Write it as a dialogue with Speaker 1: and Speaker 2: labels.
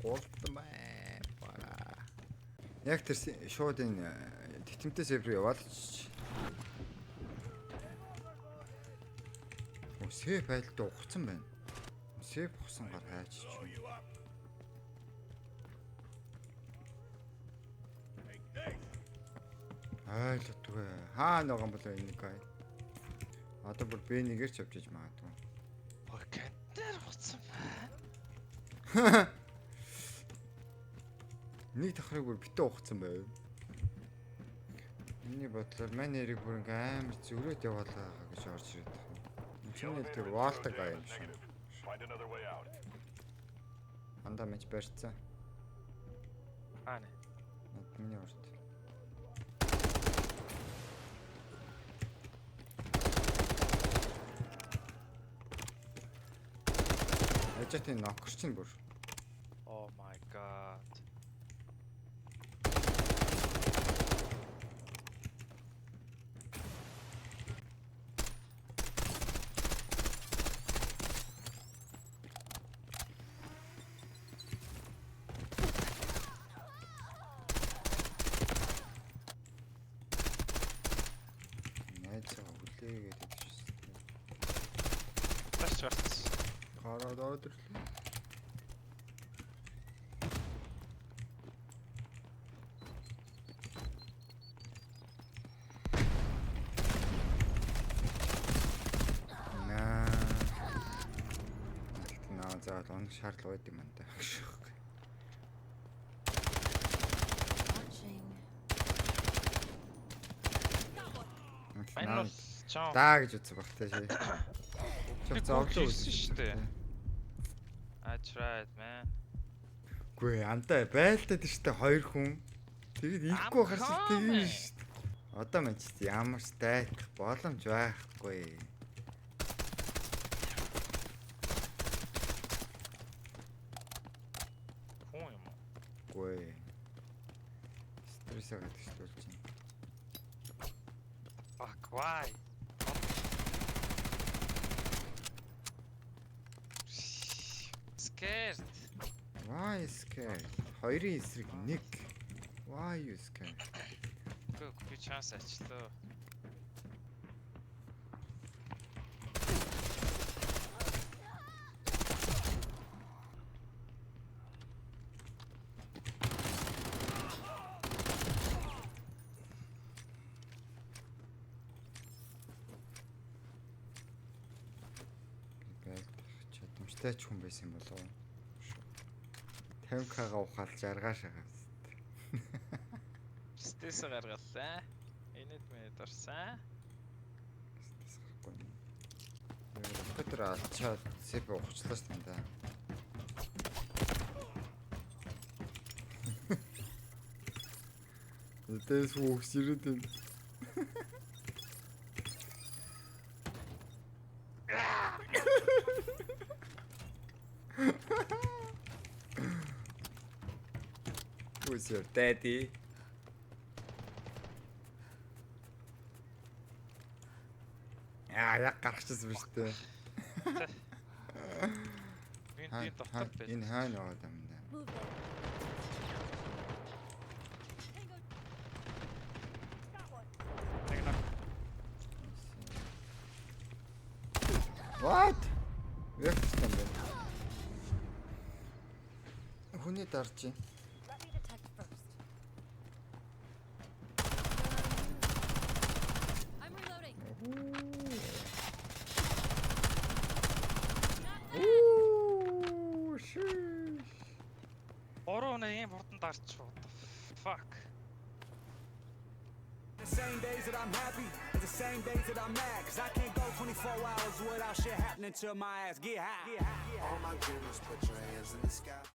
Speaker 1: Голдмай бара. Яг тэр шууд энэ тэтэмтэй сервер яваалч. Сэф айлтаа ухсан байна. Сэф ухсан гар хайч чи. Айлтгүй. Хаа нэг юм бол энэ гай. Одоо бүр Б1-ээр ч явж магадгүй.
Speaker 2: Кантер хуцсан байна.
Speaker 1: Нэг давхрыг бүр битээ ухсан байв. Миний бодлоор манай нэрийг бүр ингээм амар зүрээд яваалаа гэж орж ирээд байна. Чиний тэр ваалтаг аа юм шиг. Анда мэж барьцсан.
Speaker 2: Хаана?
Speaker 1: Миний урд. Ажатын нокч чинь бүр.
Speaker 2: Oh my god.
Speaker 1: Найцаа хүлээгээд идчихсэн.
Speaker 2: Тас чарц.
Speaker 1: Гараад ороод ирлээ. За оног шаардлага байд юм андаа.
Speaker 2: Энэ чам.
Speaker 1: Даа гэж үзсэн багтаа шээ. Чог зовлоо
Speaker 2: үзсэн шүү дээ. I tried man.
Speaker 1: Гүй андаа байлтаад штэ хоёр хүн. Тэгэд ирэхгүй харсаг тэгэн штэ. Одоо мэн ч ямар ч дайх боломж байхгүй. Гүй. Стрессээ гадагшлуулж байна.
Speaker 2: Fuck why? Scared.
Speaker 1: Why scared? Хоёрын эсрэг нэг. Why you scared?
Speaker 2: Good chance ачлаа. Чадамжтай ч хүн байсан юм болов уу? 50к-га ухаалж аргааш агаа. Стресс гаргалаа. Энэт мэд орсан.
Speaker 1: Стресс гарахгүй. Петр алчаад сэп ухчлаа шүү дээ. Тэс ухсирээд энэ. Who's your daddy? Яг гарчихсан биз дээ.
Speaker 2: Би дотор байл.
Speaker 1: Энэ хаана яваад юм бэ? What? Яг юм бэ? Хүний дарж байна.
Speaker 2: Ороо нэг юм хурдан дарч. What the fuck?
Speaker 3: The same days that I'm happy, the same days that I'm mad. Cause I can't go 24 hours without shit happening to my ass. Get high. All my dreamers put your hands in the sky.